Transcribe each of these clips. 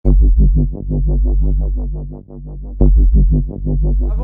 Avant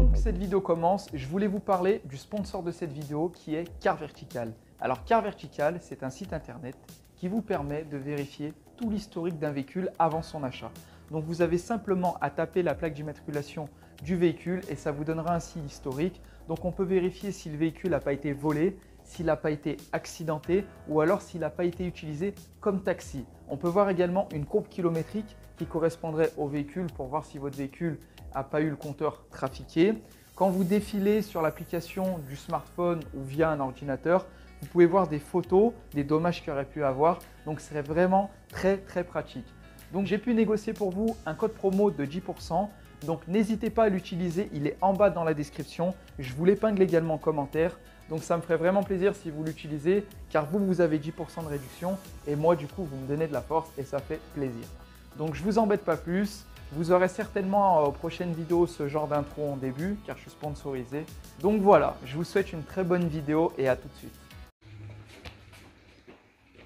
que cette vidéo commence, je voulais vous parler du sponsor de cette vidéo qui est Car Vertical. Alors Car Vertical, c'est un site internet qui vous permet de vérifier tout l'historique d'un véhicule avant son achat. Donc vous avez simplement à taper la plaque d'immatriculation du véhicule et ça vous donnera ainsi l'historique. Donc on peut vérifier si le véhicule n'a pas été volé, s'il n'a pas été accidenté ou alors s'il n'a pas été utilisé comme taxi. On peut voir également une courbe kilométrique qui correspondrait au véhicule pour voir si votre véhicule n'a pas eu le compteur trafiqué. Quand vous défilez sur l'application du smartphone ou via un ordinateur, vous pouvez voir des photos des dommages qu'il aurait pu avoir. Donc ce serait vraiment très pratique. Donc j'ai pu négocier pour vous un code promo de 10%. Donc n'hésitez pas à l'utiliser, il est en bas dans la description. Je vous l'épingle également en commentaire. Donc ça me ferait vraiment plaisir si vous l'utilisez car vous avez 10% de réduction et moi du coup vous me donnez de la force et ça fait plaisir. Donc je ne vous embête pas plus. Vous aurez certainement aux prochaines vidéos ce genre d'intro en début car je suis sponsorisé. Donc voilà, je vous souhaite une très bonne vidéo et à tout de suite.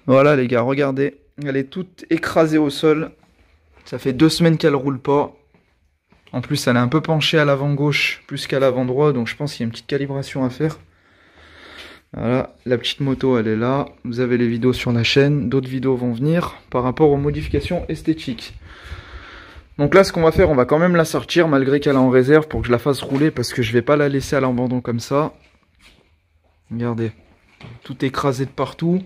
Voilà les gars, regardez, elle est toute écrasée au sol. Ça fait 2 semaines qu'elle roule pas. En plus elle est un peu penchée à l'avant gauche plus qu'à l'avant droit, donc je pense qu'il y a une petite calibration à faire. Voilà, la petite moto elle est là. Vous avez les vidéos sur la chaîne, d'autres vidéos vont venir par rapport aux modifications esthétiques. Donc là ce qu'on va faire, on va quand même la sortir malgré qu'elle est en réserve pour que je la fasse rouler parce que je vais pas la laisser à l'abandon comme ça. Regardez, tout écrasé de partout.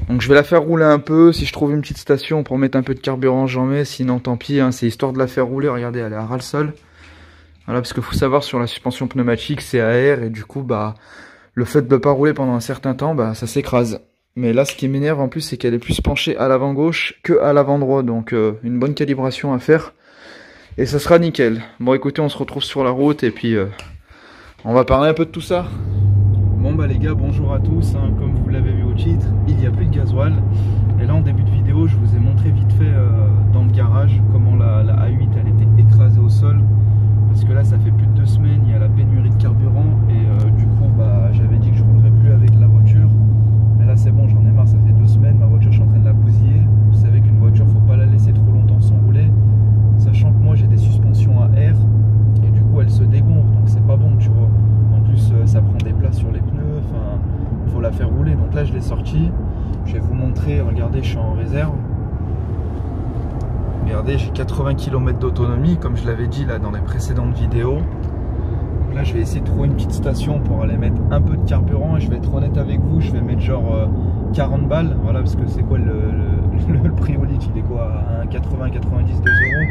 Donc je vais la faire rouler un peu, si je trouve une petite station pour mettre un peu de carburant j'en mets, sinon tant pis, hein, c'est histoire de la faire rouler. Regardez, elle est à ras le sol. Voilà, parce qu'il faut savoir sur la suspension pneumatique c'est à air et du coup bah le fait de ne pas rouler pendant un certain temps, bah ça s'écrase. Mais là ce qui m'énerve en plus c'est qu'elle est plus penchée à l'avant gauche que à l'avant droit, donc une bonne calibration à faire et ça sera nickel. Bon écoutez, on se retrouve sur la route et puis on va parler un peu de tout ça. Bon bah les gars, bonjour à tous, hein. Comme vous l'avez vu au titre, il n'y a plus de gasoil. Et là en début de vidéo, je vous ai montré vite fait dans le garage comment la A8 elle était écrasée au sol. Parce que là ça fait plus de 2 semaines, il y a la pénurie de carburant. Et du coup bah, j'avais dit que je roulerais plus avec la voiture. Mais là c'est bon, j'en ai marre, ça fait 2 semaines, ma voiture je suis en train de la bousiller. Vous savez qu'une voiture faut pas la laisser trop longtemps sans rouler. Sachant que moi j'ai des suspensions à air. Et du coup elle se dégonfle, donc c'est pas bon tu vois. Ça prend des places sur les pneus, enfin il faut la faire rouler. Donc là je l'ai sortie, je vais vous montrer. Regardez, je suis en réserve. Regardez, j'ai 80 km d'autonomie comme je l'avais dit là dans les précédentes vidéos. Donc là je vais essayer de trouver une petite station pour aller mettre un peu de carburant. Et je vais être honnête avec vous, je vais mettre genre 40 balles. Voilà, parce que c'est quoi le prix au litre, il est quoi, 1,80, 90, 2 euros.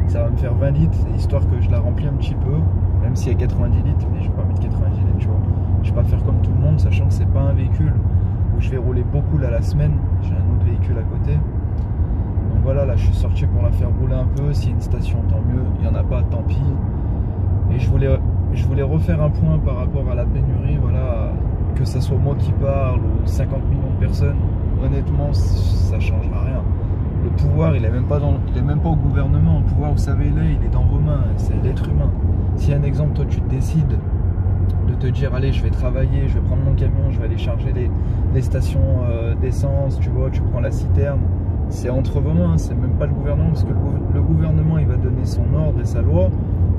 Ça va me faire 20 litres, histoire que je la remplis un petit peu. Même s'il y a 90 litres, mais je vais pas mettre 90 litres, tu vois. Je vais pas faire comme tout le monde, sachant que c'est pas un véhicule où je vais rouler beaucoup là la semaine. J'ai un autre véhicule à côté. Donc voilà, là je suis sorti pour la faire rouler un peu. S'il y a une station, tant mieux. Il n'y en a pas, tant pis. Et je voulais refaire un point par rapport à la pénurie. Voilà, que ça soit moi qui parle ou 50 millions de personnes. Honnêtement, ça changera rien. Le pouvoir, il est même pas au gouvernement. Le pouvoir, vous savez, là, il est dans vos mains. C'est l'être humain. Si un exemple, toi, tu te décides de te dire, allez, je vais travailler, je vais prendre mon camion, je vais aller charger les stations d'essence, tu vois, tu prends la citerne. C'est entre vos mains, c'est même pas le gouvernement, parce que le gouvernement, il va donner son ordre et sa loi.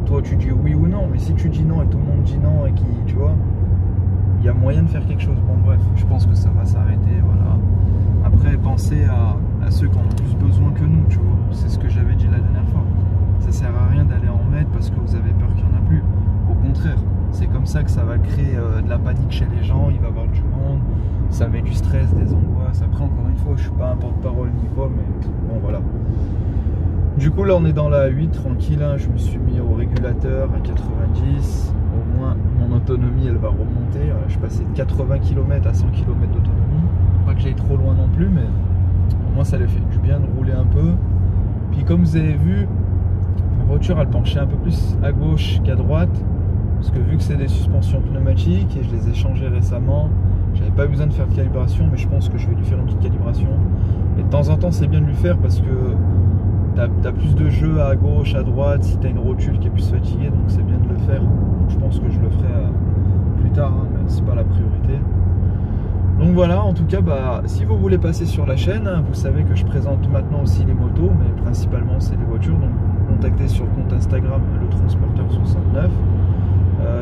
Toi, tu dis oui ou non. Mais si tu dis non et tout le monde dit non et qui, tu vois, il y a moyen de faire quelque chose. Bon, bref, je pense que ça va s'arrêter, voilà. Après, pensez à ceux qui en ont plus besoin que nous, tu vois. C'est ce que j'avais dit la dernière fois. Ça sert à rien d'aller en mettre parce que vous avez peur qu'il n'y en a plus. Au contraire, c'est comme ça que ça va créer de la panique chez les gens. Il va y avoir du monde, ça met du stress, des angoisses. Après, encore une fois, je suis pas un porte-parole ni quoi, mais bon, voilà. Du coup, là, on est dans la 8, tranquille. Hein. Je me suis mis au régulateur à 90. Au moins, mon autonomie, elle va remonter. Je suis passé de 80 km à 100 km d'autonomie. Pas que j'aille trop loin non plus, mais au moins, ça lui fait du bien de rouler un peu. Puis, comme vous avez vu, ma voiture, elle penchait un peu plus à gauche qu'à droite. Parce que vu que c'est des suspensions pneumatiques et je les ai changées récemment, j'avais pas besoin de faire de calibration, mais je pense que je vais lui faire une petite calibration. Et de temps en temps, c'est bien de lui faire parce que t'as plus de jeu à gauche, à droite, si t'as une rotule qui est plus fatiguée, donc c'est bien de le faire. Je pense que je le ferai plus tard, hein, mais c'est pas la priorité. Donc voilà, en tout cas, si vous voulez passer sur la chaîne, vous savez que je présente maintenant aussi les motos, mais principalement c'est les voitures. Donc contactez sur le compte Instagram le transporteur 69.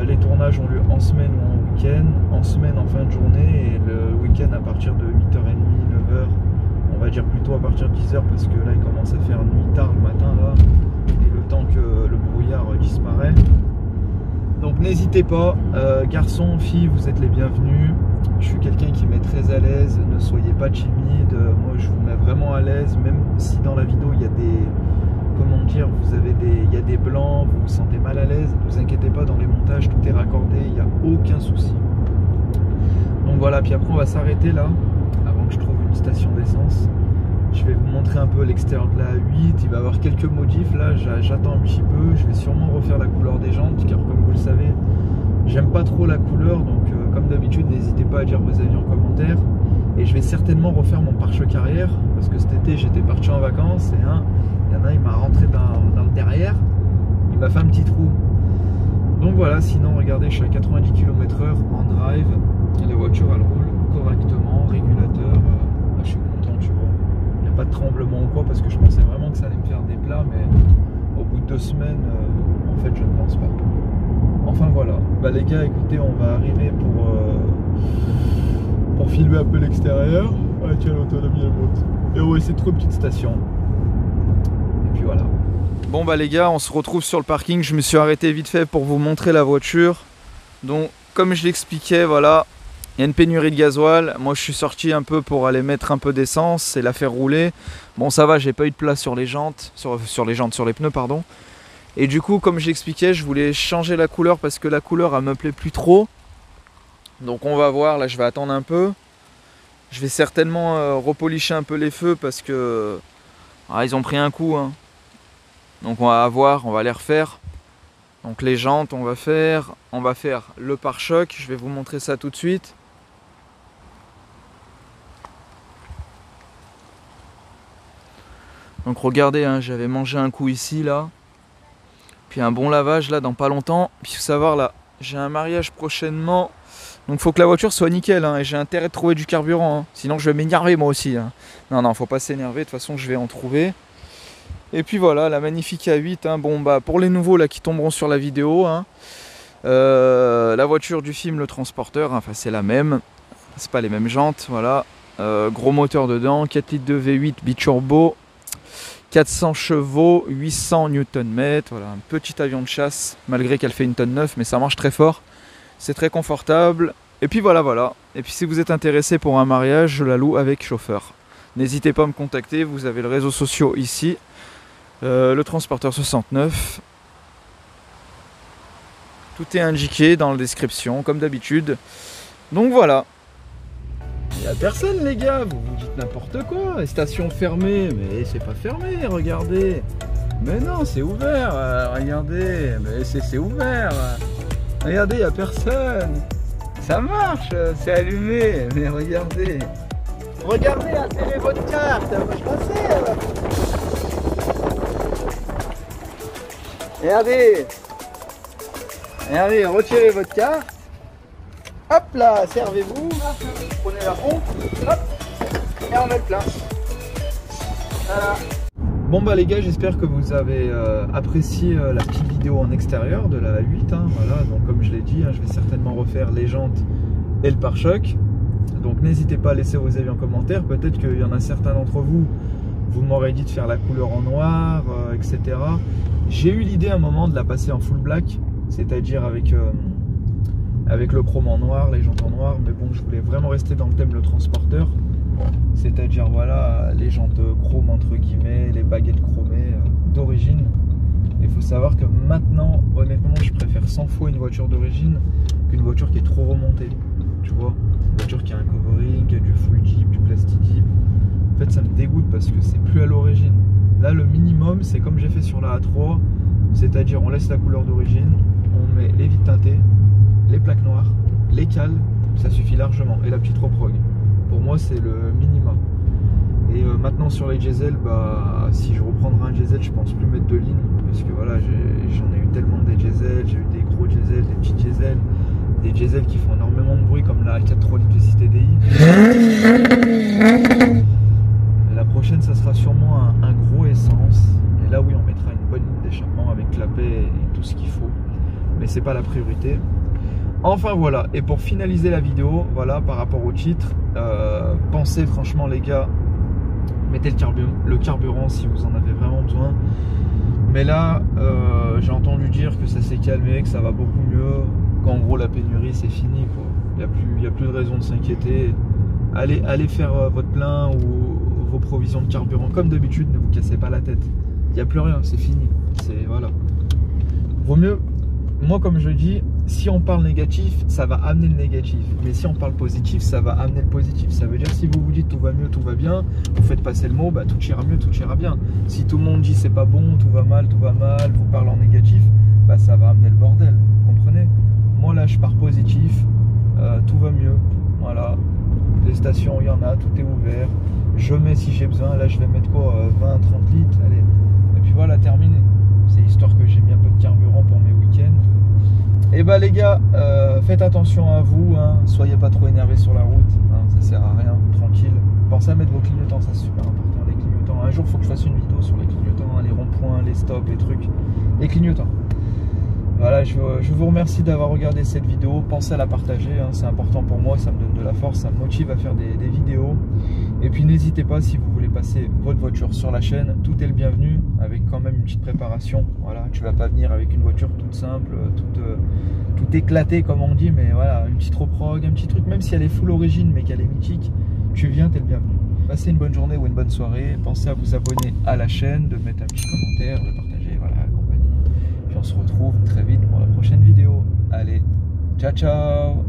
Les tournages ont lieu en semaine ou en week-end, en semaine en fin de journée et le week-end à partir de 8h30, 9h, on va dire plutôt à partir de 10h parce que là il commence à faire nuit tard le matin là, et le temps que le brouillard disparaît. Donc n'hésitez pas, garçons, filles, vous êtes les bienvenus. Je suis quelqu'un qui met très à l'aise, ne soyez pas timide, moi je vous mets vraiment à l'aise, même si dans la vidéo il y a des, comment dire, il y a des blancs, vous vous sentez mal à l'aise, ne vous inquiétez pas, dans les montages tout est raccordé, il n'y a aucun souci. Donc voilà, puis après on va s'arrêter là, avant que je trouve une station d'essence. Je vais vous montrer un peu l'extérieur de la 8, il va y avoir quelques modifs, là j'attends un petit peu, je vais sûrement refaire la couleur des jantes, car comme vous le savez, j'aime pas trop la couleur, donc comme d'habitude n'hésitez pas à dire vos avis en commentaire. Et je vais certainement refaire mon pare-choc arrière, parce que cet été j'étais parti en vacances, et il y en a, il m'a rentré dans le derrière, il m'a fait un petit trou. Donc voilà, sinon regardez, je suis à 90 km/h en drive, et la voiture elle roule correctement, régulateur, je suis content, tu vois. Il n'y a pas de tremblement ou quoi, parce que je pensais vraiment que ça allait me faire des plats, mais au bout de 2 semaines, en fait je ne pense pas. Enfin voilà, les gars, écoutez, on va arriver pour filmer un peu l'extérieur. Ah tiens, l'autonomie elle monte. Et ouais, c'est trop petite station. Et puis voilà. Bon les gars, on se retrouve sur le parking. Je me suis arrêté vite fait pour vous montrer la voiture. Donc comme je l'expliquais, voilà, il y a une pénurie de gasoil. Moi je suis sorti un peu pour aller mettre un peu d'essence et la faire rouler. Bon ça va, j'ai pas eu de place sur les jantes, sur les pneus pardon. Et du coup, comme j'expliquais, je voulais changer la couleur parce que la couleur elle me plaît plus trop. Donc on va voir, là je vais attendre un peu. Je vais certainement repolicher un peu les feux parce que ils ont pris un coup. Hein. Donc on va voir, on va les refaire. Donc les jantes, on va faire le pare-choc. Je vais vous montrer ça tout de suite. Donc regardez, hein, j'avais mangé un coup ici là. Puis un bon lavage là dans pas longtemps. Puis il faut savoir là, j'ai un mariage prochainement. Donc il faut que la voiture soit nickel hein, et j'ai intérêt de trouver du carburant. Hein. Sinon je vais m'énerver moi aussi. Hein. Non, faut pas s'énerver, de toute façon je vais en trouver. Et puis voilà, la magnifique A8. Hein. Bon pour les nouveaux là qui tomberont sur la vidéo. Hein. La voiture du film Le Transporteur, enfin c'est la même. C'est pas les mêmes jantes, voilà. Gros moteur dedans, 4 litres de V8 biturbo. 400 chevaux, 800 Nm, voilà, un petit avion de chasse, malgré qu'elle fait 1,9 tonne, mais ça marche très fort, c'est très confortable, et puis voilà, et puis si vous êtes intéressé pour un mariage, je la loue avec chauffeur. N'hésitez pas à me contacter, vous avez le réseau social ici, le transporteur 69, tout est indiqué dans la description, comme d'habitude, donc voilà. Il n'y a personne les gars, vous vous dites n'importe quoi, station fermée, mais c'est pas fermé, regardez. Mais non, c'est ouvert, regardez, mais c'est ouvert. Regardez, il n'y a personne. Ça marche, c'est allumé, mais regardez. Regardez, insérez votre carte, moi je passais. Regardez, retirez votre carte. Hop là, servez-vous, prenez la pompe, hop, et on met le plein. Voilà. Bon les gars, j'espère que vous avez apprécié la petite vidéo en extérieur de la 8. Hein, voilà, donc comme je l'ai dit, hein, je vais certainement refaire les jantes et le pare-choc. Donc n'hésitez pas à laisser vos avis en commentaire. Peut-être qu'il y en a certains d'entre vous, vous m'aurez dit de faire la couleur en noir, etc. J'ai eu l'idée à un moment de la passer en full black, c'est-à-dire avec le chrome en noir, les jantes en noir, mais bon, je voulais vraiment rester dans le thème le transporteur, c'est-à-dire voilà, les jantes chrome entre guillemets, les baguettes chromées d'origine. Il faut savoir que maintenant, honnêtement, je préfère 100 fois une voiture d'origine qu'une voiture qui est trop remontée, tu vois, une voiture qui a un covering, qui a du full Jeep, du plastic Jeep. En fait, ça me dégoûte parce que c'est plus à l'origine. Là, le minimum, c'est comme j'ai fait sur la A3, c'est-à-dire on laisse la couleur d'origine, on met les vitres teintées, les plaques noires, les cales, ça suffit largement, et la petite reprog. Pour moi c'est le minimum. Et maintenant sur les diesel, si je reprendrai un diesel, je pense plus mettre de ligne, parce que voilà, j'en ai eu tellement des diesels, j'ai eu des gros diesels, des petits diesels, des diesels qui font énormément de bruit comme la 4.3 litres VSI TDI. Et la prochaine, ça sera sûrement un gros essence. Et là oui, on mettra une bonne ligne d'échappement avec clapet et tout ce qu'il faut. Mais c'est pas la priorité. Enfin voilà, et pour finaliser la vidéo, voilà, par rapport au titre, pensez franchement les gars, mettez le carburant si vous en avez vraiment besoin. Mais là, j'ai entendu dire que ça s'est calmé, que ça va beaucoup mieux, qu'en gros la pénurie c'est fini, quoi. Il n'y a plus de raison de s'inquiéter. Allez faire votre plein ou vos provisions de carburant comme d'habitude, ne vous cassez pas la tête. Il n'y a plus rien, c'est fini. Voilà. Vaut mieux, moi comme je dis, si on parle négatif, ça va amener le négatif. Mais si on parle positif, ça va amener le positif. Ça veut dire si vous vous dites tout va mieux, tout va bien, vous faites passer le mot, bah, tout ira mieux, tout ira bien. Si tout le monde dit c'est pas bon, tout va mal, vous parlez en négatif, bah, ça va amener le bordel. Vous comprenez? Moi là je pars positif, tout va mieux. Voilà. Les stations, il y en a, tout est ouvert. Je mets si j'ai besoin. Là je vais mettre quoi, 20-30 litres. Allez. Et puis voilà, terminé. C'est histoire que j'ai mis un peu de carburant pour mes week-ends. Et bah les gars, faites attention à vous, hein. Soyez pas trop énervés sur la route, hein. Ça sert à rien, tranquille. Pensez à mettre vos clignotants, ça c'est super important, les clignotants. Un jour il faut que je fasse une vidéo sur les clignotants, les ronds-points, les stops, les trucs, les clignotants. Voilà, je vous remercie d'avoir regardé cette vidéo. Pensez à la partager, hein. C'est important pour moi, ça me donne de la force, ça me motive à faire des vidéos. Et puis n'hésitez pas, si vous voulez passer votre voiture sur la chaîne, tout est le bienvenu, avec quand même une petite préparation. Voilà, tu vas pas venir avec une voiture toute simple, toute éclatée comme on dit, mais voilà, une petite reprog, un petit truc, même si elle est full origine mais qu'elle est mythique, tu viens, t'es le bienvenu. Passez une bonne journée ou une bonne soirée, pensez à vous abonner à la chaîne, de mettre un petit commentaire, de partager, voilà, la compagnie. Puis on se retrouve très vite pour la prochaine vidéo. Allez, ciao ciao.